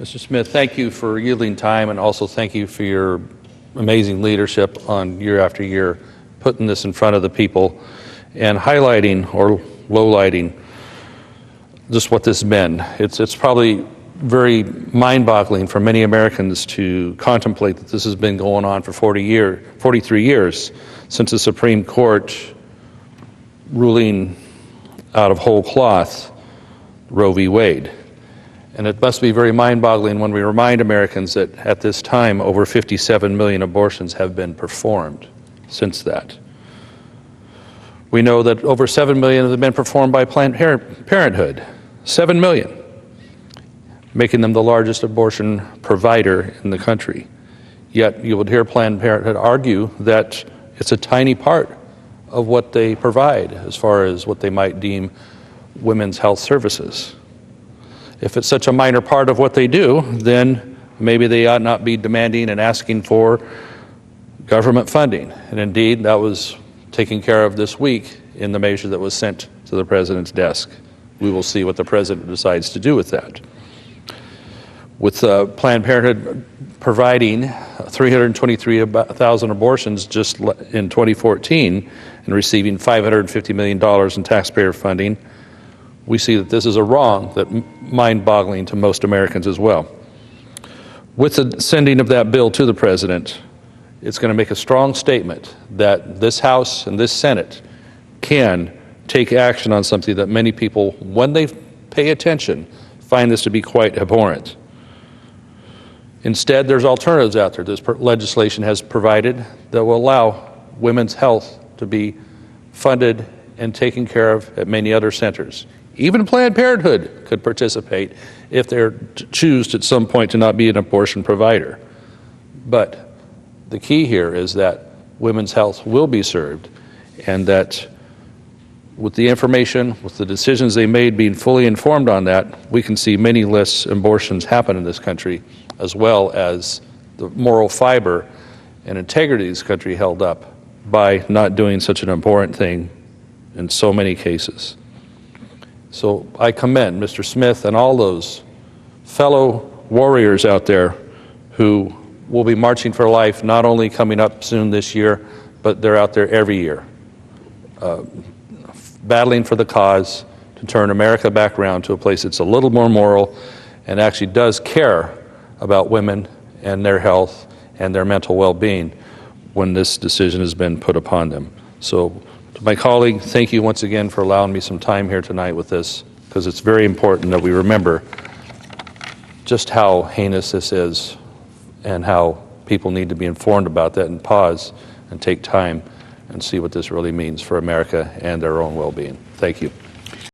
Mr. Smith, thank you for yielding time, and also thank you for your amazing leadership on year after year, putting this in front of the people and highlighting or lowlighting just what this has been. It's probably very mind-boggling for many Americans to contemplate that this has been going on for 43 years since the Supreme Court ruling out of whole cloth Roe v. Wade. And it must be very mind-boggling when we remind Americans that at this time, over 57 million abortions have been performed since that. We know that over 7 million have been performed by Planned Parenthood. 7 million, making them the largest abortion provider in the country. Yet you would hear Planned Parenthood argue that it's a tiny part of what they provide as far as what they might deem women's health services. If it's such a minor part of what they do, then maybe they ought not be demanding and asking for government funding. And indeed, that was taken care of this week in the measure that was sent to the president's desk. We will see what the president decides to do with that. With Planned Parenthood providing 323,000 abortions just in 2014 and receiving $550 million in taxpayer funding, we see that this is a wrong that mind-boggling to most Americans as well. With the sending of that bill to the president, it's going to make a strong statement that this House and this Senate can take action on something that many people, when they pay attention, find this to be quite abhorrent. Instead, there's alternatives out there. This legislation has provided that will allow women's health to be funded and taken care of at many other centers. Even Planned Parenthood could participate if they choose at some point to not be an abortion provider. But the key here is that women's health will be served, and that with the information, with the decisions they made being fully informed on that, we can see many less abortions happen in this country, as well as the moral fiber and integrity of this country held up by not doing such an abhorrent thing in so many cases. So I commend Mr. Smith and all those fellow warriors out there who will be marching for life, not only coming up soon this year, but they're out there every year, battling for the cause to turn America back around to a place that's a little more moral and actually does care about women and their health and their mental well-being when this decision has been put upon them. So to my colleague, thank you once again for allowing me some time here tonight with this, because it's very important that we remember just how heinous this is and how people need to be informed about that and pause and take time and see what this really means for America and their own well-being. Thank you.